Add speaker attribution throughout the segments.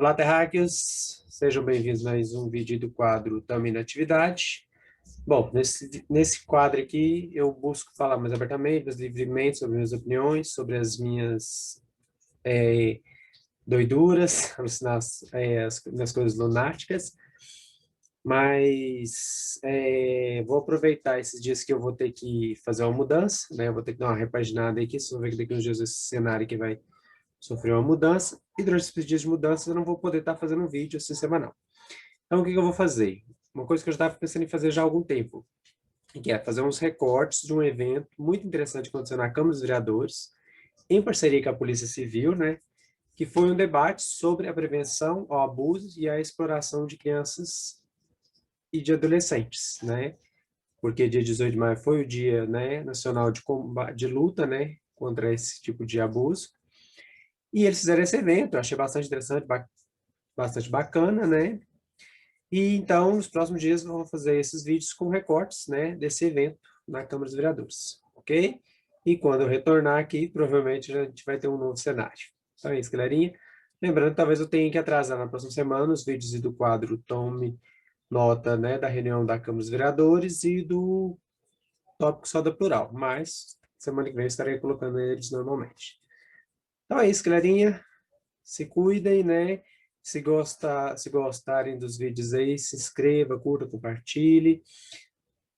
Speaker 1: Olá, terráqueos! Sejam bem-vindos a mais um vídeo do quadro Tamo na Atividade. Bom, nesse quadro aqui eu busco falar mais abertamente, mais livremente sobre minhas opiniões, sobre as minhas doiduras, nas coisas lunáticas, mas vou aproveitar esses dias que eu vou ter que fazer uma mudança, né? Eu vou ter que dar uma repaginada aqui, vocês vão ver que daqui uns dias esse cenário aqui vai sofreu uma mudança, e durante esses dias de mudança eu não vou poder estar fazendo um vídeo assim semanal. Então, o que eu vou fazer? Uma coisa que eu já estava pensando em fazer já há algum tempo, que é fazer uns recortes de um evento muito interessante que aconteceu na Câmara dos Vereadores, em parceria com a Polícia Civil, né? Que foi um debate sobre a prevenção ao abuso e à exploração de crianças e de adolescentes, né? Porque dia 18 de maio foi o dia, né, nacional de combate, de luta, né, contra esse tipo de abuso. E eles fizeram esse evento, eu achei bastante interessante, bastante bacana, né? E então, nos próximos dias, eu vou fazer esses vídeos com recortes, né, desse evento na Câmara dos Vereadores, ok? E quando eu retornar aqui, provavelmente a gente vai ter um novo cenário. Então é isso, galerinha. Lembrando que talvez eu tenha que atrasar na próxima semana os vídeos do quadro Tome Nota, né, da reunião da Câmara dos Vereadores e do tópico só da plural, mas semana que vem eu estarei colocando eles normalmente. Então é isso, galerinha. Se cuidem, né? Se gostarem dos vídeos aí, se inscreva, curta, compartilhe.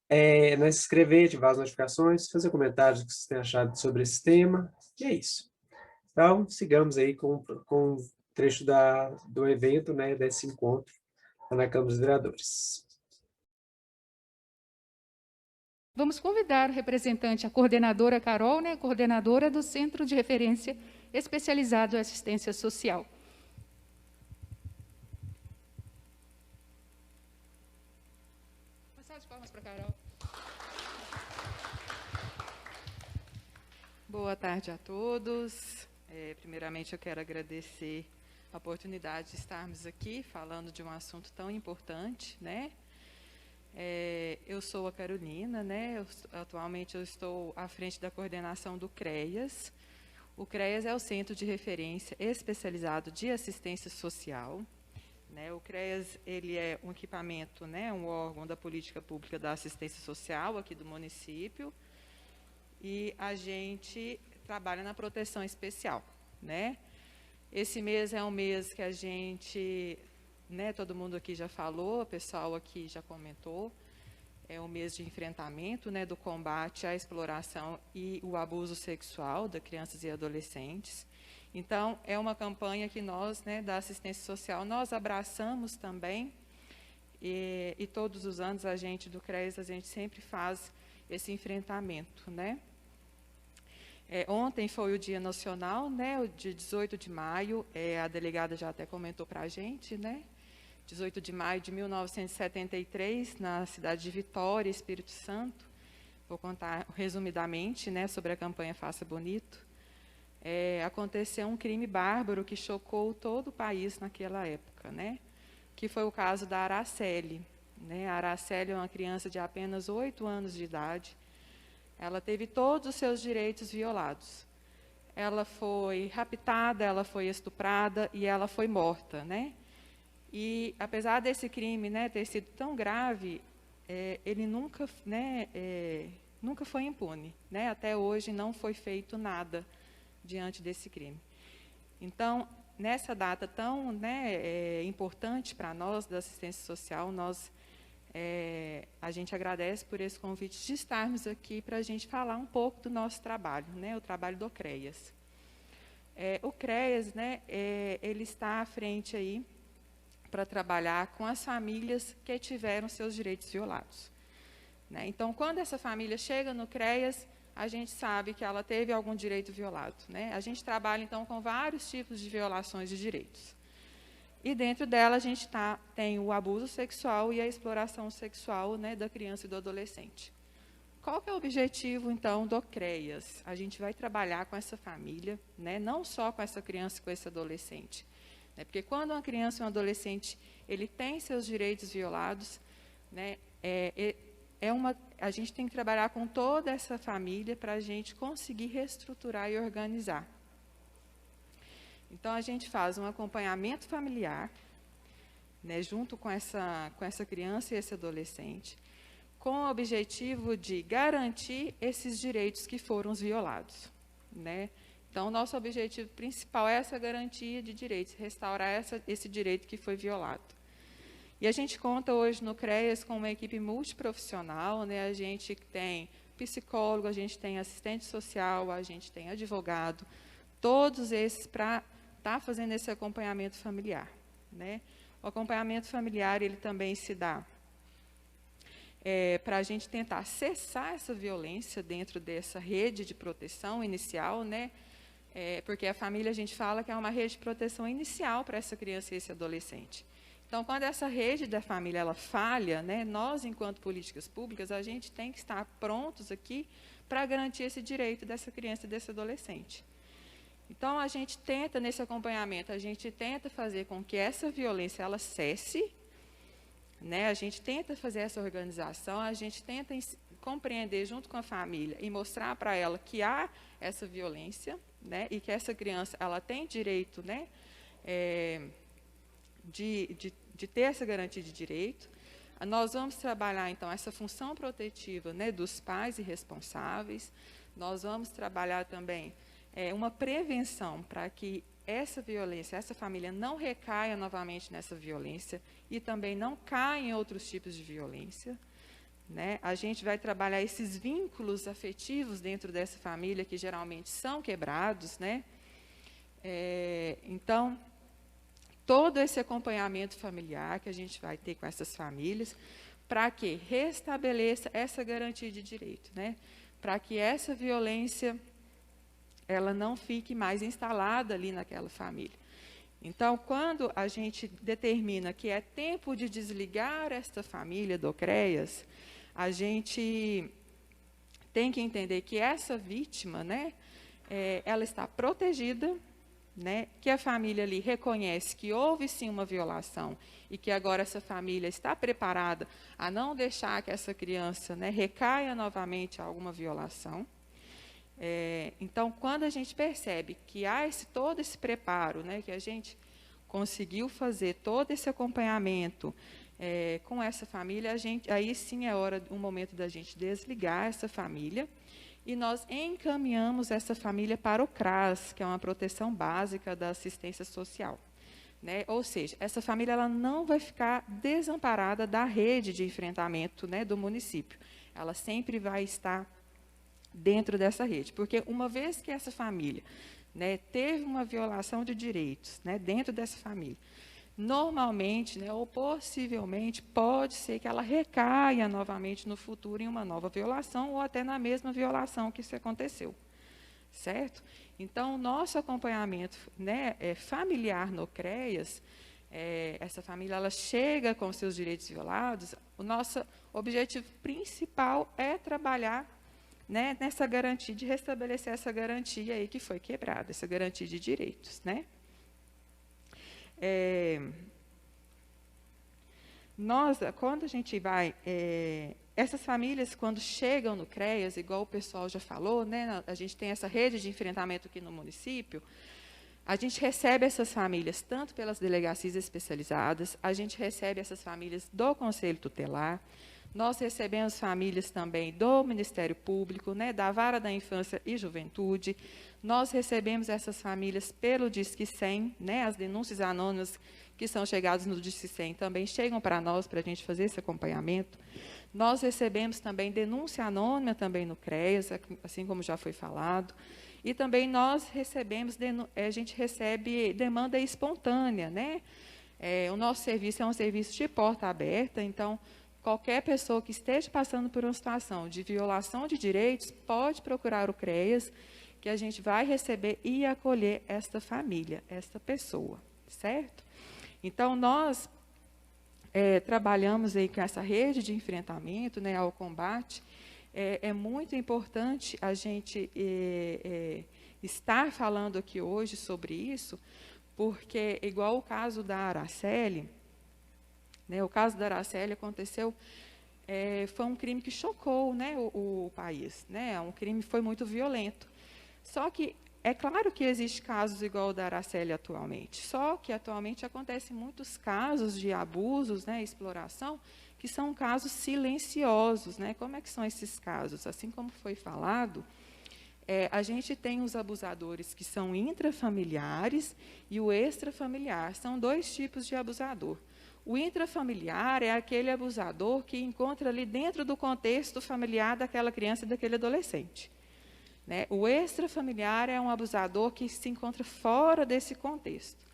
Speaker 1: Né, se inscrever, ativar as notificações, fazer comentários do que vocês têm achado sobre esse tema. E é isso. Então, sigamos aí com um trecho do evento, né, desse encontro lá na Câmara dos Vereadores.
Speaker 2: Vamos convidar o representante, a coordenadora Carol, né, coordenadora do Centro de Referência Especializado em Assistência Social. Uma salva de palmas para a Carol. Boa tarde a todos. Primeiramente, eu quero agradecer a oportunidade de estarmos aqui falando de um assunto tão importante, né? Eu sou a Carolina, né? Atualmente eu estou à frente da coordenação do CREAS. O CREAS é o Centro de Referência Especializado de Assistência Social. Né? O CREAS ele é um equipamento, né? Um órgão da política pública da assistência social aqui do município. E a gente trabalha na proteção especial, né? Esse mês é um mês que a gente, né, todo mundo aqui já falou, o pessoal aqui já comentou, é um mês de enfrentamento, né, do combate à exploração e o abuso sexual de crianças e adolescentes. Então, é uma campanha que nós, né, da assistência social, nós abraçamos também, e todos os anos a gente do CREAS, a gente sempre faz esse enfrentamento, né? Ontem foi o Dia Nacional, né, o dia 18 de maio, a delegada já até comentou para a gente, né, 18 de maio de 1973, na cidade de Vitória, Espírito Santo. Vou contar resumidamente, né, sobre a campanha Faça Bonito. Aconteceu um crime bárbaro que chocou todo o país naquela época, né, que foi o caso da Araceli. Né, a Araceli é uma criança de apenas 8 anos de idade. Ela teve todos os seus direitos violados. Ela foi raptada, ela foi estuprada e ela foi morta, né? E apesar desse crime, né, ter sido tão grave, ele nunca, né, nunca foi impune, né? Até hoje não foi feito nada diante desse crime. Então, nessa data tão, né, importante para nós da assistência social, a gente agradece por esse convite de estarmos aqui para a gente falar um pouco do nosso trabalho, né, o trabalho do CREAS. O CREAS, né, ele está à frente aí para trabalhar com as famílias que tiveram seus direitos violados. Né? Então, quando essa família chega no CREAS, a gente sabe que ela teve algum direito violado. Né? A gente trabalha, então, com vários tipos de violações de direitos. E dentro dela a gente tem o abuso sexual e a exploração sexual, né, da criança e do adolescente. Qual que é o objetivo, então, do CREAS? A gente vai trabalhar com essa família, né, não só com essa criança e com esse adolescente. Né, porque quando uma criança e um adolescente ele tem seus direitos violados, né, a gente tem que trabalhar com toda essa família para a gente conseguir reestruturar e organizar. Então, a gente faz um acompanhamento familiar, né, junto com essa criança e esse adolescente, com o objetivo de garantir esses direitos que foram violados, né? Então, nosso objetivo principal é essa garantia de direitos, restaurar esse direito que foi violado. E a gente conta hoje no CREAS com uma equipe multiprofissional, né? A gente tem psicólogo, a gente tem assistente social, a gente tem advogado, todos esses para estar fazendo esse acompanhamento familiar, né? O acompanhamento familiar, ele também se dá para a gente tentar cessar essa violência dentro dessa rede de proteção inicial, né? Porque a família, a gente fala que é uma rede de proteção inicial para essa criança e esse adolescente. Então, quando essa rede da família ela falha, né, nós, enquanto políticas públicas, a gente tem que estar prontos aqui para garantir esse direito dessa criança e desse adolescente. Então, a gente tenta, nesse acompanhamento, a gente tenta fazer com que essa violência ela cesse, né, a gente tenta fazer essa organização, a gente tenta compreender junto com a família e mostrar para ela que há essa violência, né, e que essa criança ela tem direito, né, de ter essa garantia de direito. Nós vamos trabalhar, então, essa função protetiva, né, dos pais e responsáveis. Nós vamos trabalhar também uma prevenção para que essa violência, essa família não recaia novamente nessa violência e também não caia em outros tipos de violência, né? A gente vai trabalhar esses vínculos afetivos dentro dessa família que geralmente são quebrados, né? Então, todo esse acompanhamento familiar que a gente vai ter com essas famílias, para que restabeleça essa garantia de direito, né? Para que essa violência ela não fique mais instalada ali naquela família. Então, quando a gente determina que é tempo de desligar esta família do CREAS, a gente tem que entender que essa vítima, né, ela está protegida, né, que a família ali reconhece que houve sim uma violação e que agora essa família está preparada a não deixar que essa criança, né, recaia novamente a alguma violação. Então, quando a gente percebe que há todo esse preparo, né, que a gente conseguiu fazer todo esse acompanhamento com essa família, aí sim é um momento da gente desligar essa família e nós encaminhamos essa família para o CRAS, que é uma proteção básica da assistência social, né? Ou seja, essa família ela não vai ficar desamparada da rede de enfrentamento, né, do município. Ela sempre vai estar dentro dessa rede, porque uma vez que essa família, né, teve uma violação de direitos, né, dentro dessa família, normalmente, né, ou possivelmente, pode ser que ela recaia novamente no futuro em uma nova violação ou até na mesma violação que isso aconteceu, certo? Então, o nosso acompanhamento, né, familiar no CREAS, essa família ela chega com seus direitos violados, o nosso objetivo principal é trabalhar, né, nessa garantia, de restabelecer essa garantia aí que foi quebrada, essa garantia de direitos, né? Quando a gente vai, essas famílias, quando chegam no CREAS, igual o pessoal já falou, né, a gente tem essa rede de enfrentamento aqui no município, a gente recebe essas famílias tanto pelas delegacias especializadas, a gente recebe essas famílias do Conselho Tutelar, nós recebemos famílias também do Ministério Público, né, da Vara da Infância e Juventude. Nós recebemos essas famílias pelo Disque 100, né, as denúncias anônimas que são chegadas no Disque 100 também chegam para nós, para a gente fazer esse acompanhamento. Nós recebemos também denúncia anônima também no CREAS, assim como já foi falado. E também nós recebemos, a gente recebe demanda espontânea, né? O nosso serviço é um serviço de porta aberta, então qualquer pessoa que esteja passando por uma situação de violação de direitos pode procurar o CREAS, que a gente vai receber e acolher esta família, esta pessoa, certo? Então, nós trabalhamos aí com essa rede de enfrentamento, né, ao combate. É muito importante a gente estar falando aqui hoje sobre isso, porque, igual o caso da Araceli, né, o caso da Araceli aconteceu, foi um crime que chocou, né, o país, né, um crime que foi muito violento. Só que É claro que existe casos igual o da Araceli atualmente, só que atualmente acontecem muitos casos de abusos, né, exploração, que são casos silenciosos, né? Como é que são esses casos? Assim como foi falado, a gente tem os abusadores que são intrafamiliares e o extrafamiliar. São dois tipos de abusador. O intrafamiliar é aquele abusador que encontra ali dentro do contexto familiar daquela criança e daquele adolescente. Né? O extrafamiliar é um abusador que se encontra fora desse contexto.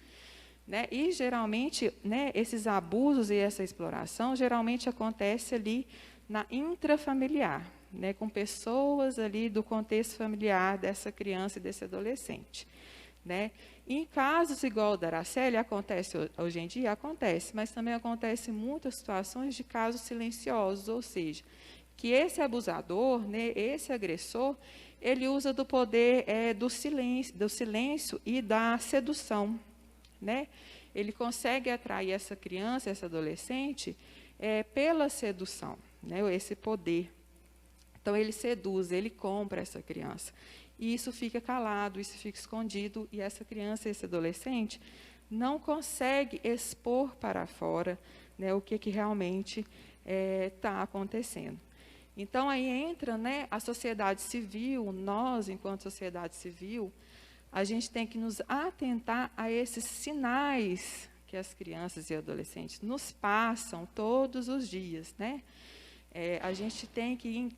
Speaker 2: Né? E, geralmente, né, esses abusos e essa exploração, geralmente acontece ali na intrafamiliar, né, com pessoas ali do contexto familiar dessa criança e desse adolescente. Né? Em casos igual o da Araceli, acontece hoje em dia, acontece, mas também acontece muitas situações de casos silenciosos, ou seja, que esse abusador, né, esse agressor, ele usa do poder do silêncio e da sedução. Né? Ele consegue atrair essa criança, essa adolescente, pela sedução, né? Esse poder. Então, ele seduz, ele compra essa criança. E isso fica calado, isso fica escondido, e essa criança, esse adolescente, não consegue expor para fora, né, o que realmente está acontecendo. Então, aí entra, né, a sociedade civil, nós, enquanto sociedade civil, a gente tem que nos atentar a esses sinais que as crianças e adolescentes nos passam todos os dias. Né? A gente tem que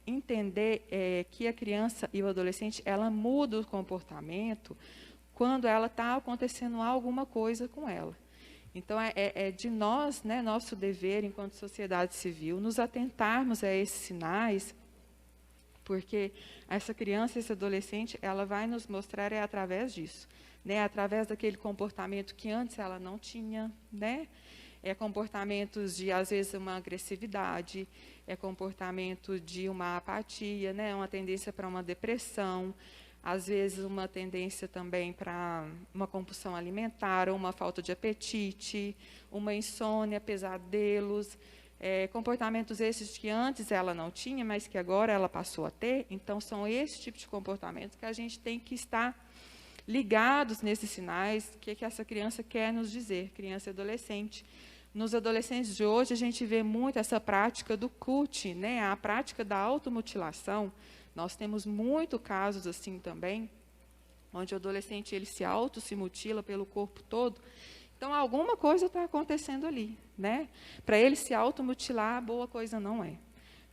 Speaker 2: entender que a criança e o adolescente, ela muda o comportamento quando ela está acontecendo alguma coisa com ela. Então, é de nós, né, nosso dever, enquanto sociedade civil, nos atentarmos a esses sinais, porque essa criança, esse adolescente, ela vai nos mostrar através disso, né, através daquele comportamento que antes ela não tinha, né, comportamentos de, às vezes, uma agressividade, comportamento de uma apatia, né, uma tendência para uma depressão, às vezes uma tendência também para uma compulsão alimentar, ou uma falta de apetite, uma insônia, pesadelos, comportamentos esses que antes ela não tinha, mas que agora ela passou a ter. Então, são esse tipo de comportamento que a gente tem que estar ligados nesses sinais, que essa criança quer nos dizer, criança e adolescente. Nos adolescentes de hoje, a gente vê muito essa prática do CUT, né, a prática da automutilação. Nós temos muitos casos assim também, onde o adolescente ele se mutila pelo corpo todo. Então, alguma coisa está acontecendo ali. Né? Para ele se automutilar, boa coisa não é.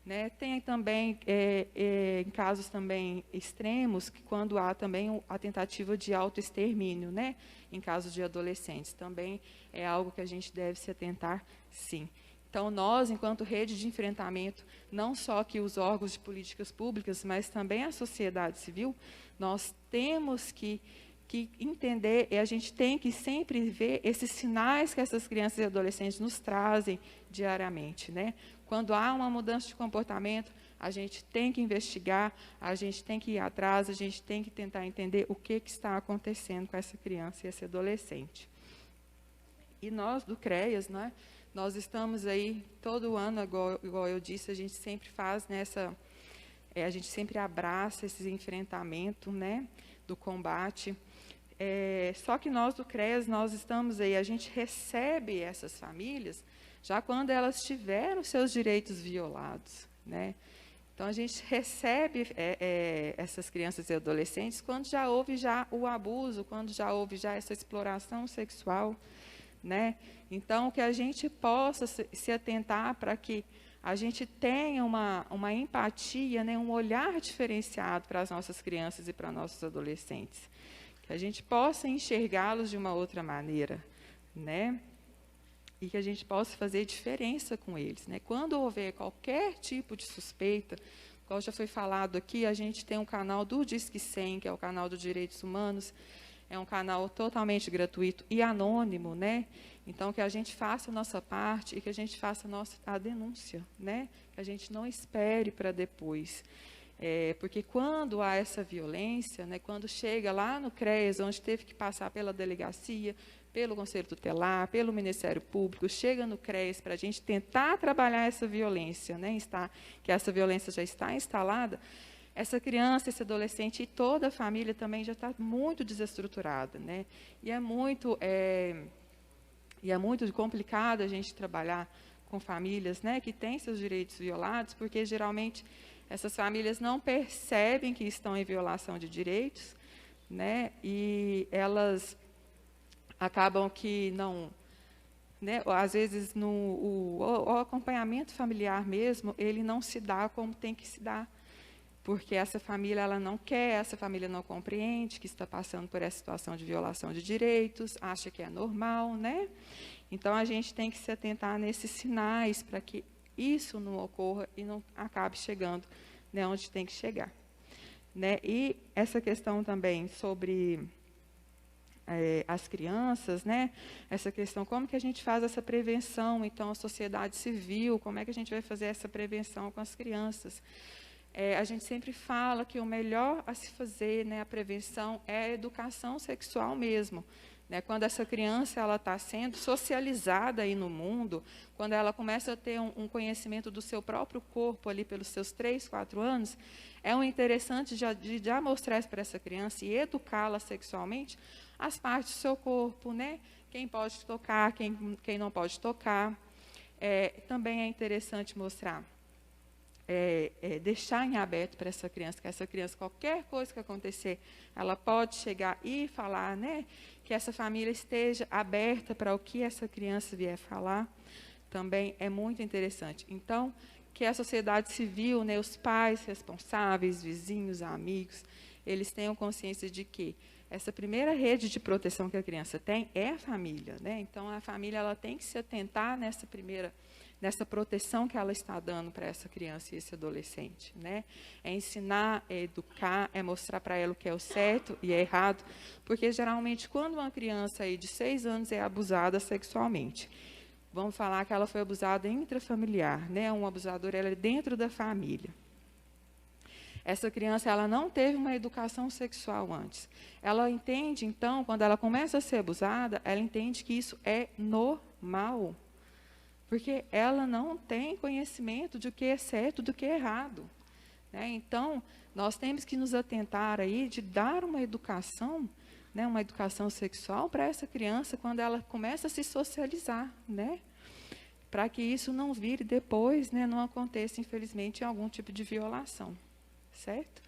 Speaker 2: Né? Tem também, em casos também extremos, que quando há também a tentativa de autoextermínio, né? Em casos de adolescentes, também é algo que a gente deve se atentar, sim. Então, nós, enquanto rede de enfrentamento, não só que os órgãos de políticas públicas, mas também a sociedade civil, nós temos que entender, e a gente tem que sempre ver esses sinais que essas crianças e adolescentes nos trazem diariamente. Né? Quando há uma mudança de comportamento, a gente tem que investigar, a gente tem que ir atrás, a gente tem que tentar entender o que está acontecendo com essa criança e esse adolescente. E nós, do CREAS, né, nós estamos aí todo ano, igual eu disse, a gente sempre faz nessa... a gente sempre abraça esse enfrentamento, né, do combate. Só que nós, do CREAS, nós estamos aí, a gente recebe essas famílias já quando elas tiveram seus direitos violados. Né? Então, a gente recebe essas crianças e adolescentes quando já houve já o abuso, quando já houve já essa exploração sexual. Né? Então, que a gente possa se atentar para que a gente tenha uma empatia, né, um olhar diferenciado para as nossas crianças e para nossos adolescentes. Que a gente possa enxergá-los de uma outra maneira, né? E que a gente possa fazer diferença com eles. Né? Quando houver qualquer tipo de suspeita, como já foi falado aqui, a gente tem um canal do Disque 100, que é o canal dos Direitos Humanos, é um canal totalmente gratuito e anônimo, né? Então, que a gente faça a nossa parte e que a gente faça a denúncia, né? Que a gente não espere para depois. Porque quando há essa violência, né, quando chega lá no CREAS, onde teve que passar pela delegacia, pelo Conselho Tutelar, pelo Ministério Público, chega no CREAS para a gente tentar trabalhar essa violência, né, que essa violência já está instalada, essa criança, esse adolescente e toda a família também já está muito desestruturada, né? E é muito complicado a gente trabalhar com famílias, né, que têm seus direitos violados, porque geralmente essas famílias não percebem que estão em violação de direitos, né, e elas acabam que não, né, às vezes o acompanhamento familiar mesmo, ele não se dá como tem que se dar, porque essa família ela não quer, essa família não compreende que está passando por essa situação de violação de direitos, acha que é normal, né? Então, a gente tem que se atentar nesses sinais para que isso não ocorra e não acabe chegando, né, onde tem que chegar. Né? E essa questão também sobre as crianças, né? Essa questão, como que a gente faz essa prevenção, então, a sociedade civil, como é que a gente vai fazer essa prevenção com as crianças? A gente sempre fala que o melhor a se fazer, né, a prevenção, é a educação sexual mesmo. Né, quando essa criança está sendo socializada aí no mundo, quando ela começa a ter um conhecimento do seu próprio corpo ali pelos seus 3, 4 anos, é interessante já mostrar para essa criança e educá-la sexualmente as partes do seu corpo, né? Quem pode tocar, quem não pode tocar. Também é interessante mostrar, deixar em aberto para essa criança, que essa criança, qualquer coisa que acontecer, ela pode chegar e falar, né? Que essa família esteja aberta para o que essa criança vier falar, também é muito interessante. Então, que a sociedade civil, né, os pais responsáveis, vizinhos, amigos, eles tenham consciência de que essa primeira rede de proteção que a criança tem é a família, né? Então, a família ela tem que se atentar nessa proteção que ela está dando para essa criança e esse adolescente, né? É ensinar, é educar, é mostrar para ela o que é o certo e é errado, porque geralmente quando uma criança aí de 6 anos é abusada sexualmente, vamos falar que ela foi abusada intrafamiliar, né? Um abusador ela é dentro da família. Essa criança ela não teve uma educação sexual antes. Ela entende, então, quando ela começa a ser abusada, ela entende que isso é normal. Porque ela não tem conhecimento de o que é certo do que é errado. Né? Então, nós temos que nos atentar aí de dar uma educação, né, uma educação sexual para essa criança quando ela começa a se socializar, né? Para que isso não vire depois, né, não aconteça, infelizmente, algum tipo de violação. Certo?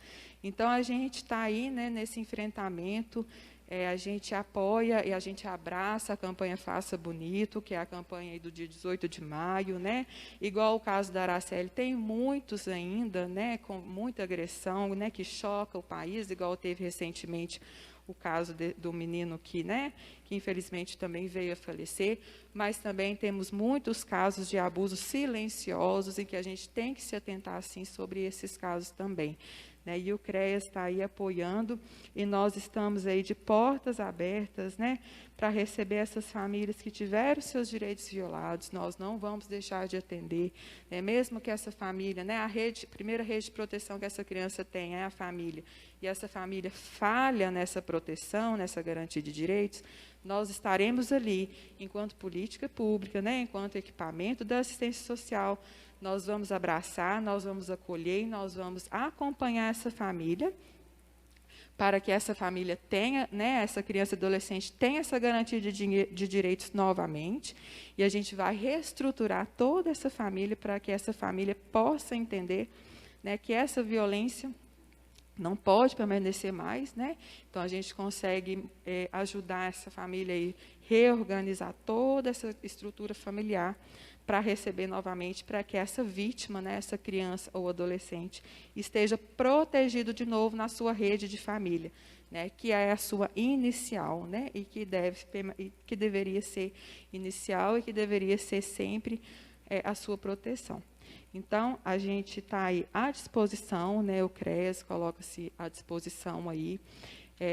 Speaker 2: Então, a gente está aí, né, nesse enfrentamento, a gente apoia e a gente abraça a campanha Faça Bonito, que é a campanha aí do dia 18 de maio, né? Igual o caso da Araceli, tem muitos ainda, né, com muita agressão, né, que choca o país, igual teve recentemente o caso do menino que, né, que infelizmente também veio a falecer, mas também temos muitos casos de abusos silenciosos em que a gente tem que se atentar, assim, sobre esses casos também. Né? E o CREAS está aí apoiando, e nós estamos aí de portas abertas, né, para receber essas famílias que tiveram seus direitos violados. Nós não vamos deixar de atender, né, mesmo que essa família, né, a primeira rede de proteção que essa criança tem é a família, e essa família falha nessa proteção, nessa garantia de direitos, nós estaremos ali, enquanto política pública, né, enquanto equipamento da assistência social, nós vamos abraçar, nós vamos acolher, nós vamos acompanhar essa família, para que essa família tenha, né, essa criança e adolescente tenha essa garantia de direitos novamente, e a gente vai reestruturar toda essa família para que essa família possa entender, né, que essa violência não pode permanecer mais, né? Então, a gente consegue ajudar essa família a reorganizar toda essa estrutura familiar para receber novamente, para que essa vítima, né, essa criança ou adolescente, esteja protegido de novo na sua rede de família, né, que é a sua inicial, né, e que deveria ser inicial e que deveria ser sempre a sua proteção. Então, a gente está aí à disposição, né, o CREAS coloca-se à disposição aí,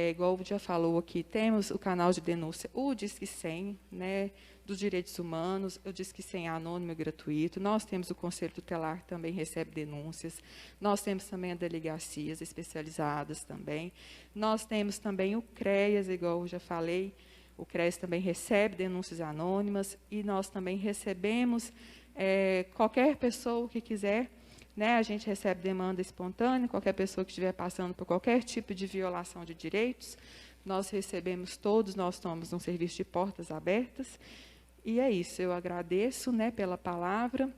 Speaker 2: igual já falou aqui, temos o canal de denúncia, o Disque 100, né, dos direitos humanos, o Disque 100 anônimo e gratuito, nós temos o Conselho Tutelar, que também recebe denúncias, nós temos também as delegacias especializadas também, nós temos também o CREAS, igual eu já falei, o CREAS também recebe denúncias anônimas, e nós também recebemos qualquer pessoa que quiser né? A gente recebe demanda espontânea, qualquer pessoa que estiver passando por qualquer tipo de violação de direitos, nós recebemos todos, nós somos um serviço de portas abertas. E é isso, eu agradeço, né, pela palavra,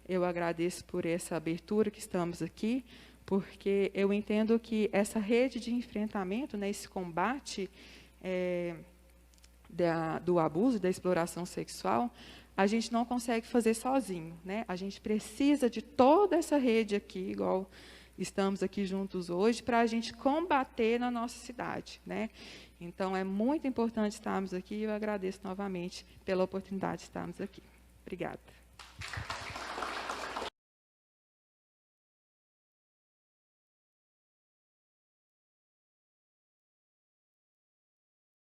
Speaker 2: eu agradeço por essa abertura que estamos aqui, porque eu entendo que essa rede de enfrentamento, né, esse combate do abuso, da exploração sexual, a gente não consegue fazer sozinho, né? A gente precisa de toda essa rede aqui, igual estamos aqui juntos hoje, para a gente combater na nossa cidade, né? Então, é muito importante estarmos aqui e eu agradeço novamente pela oportunidade de estarmos aqui. Obrigada.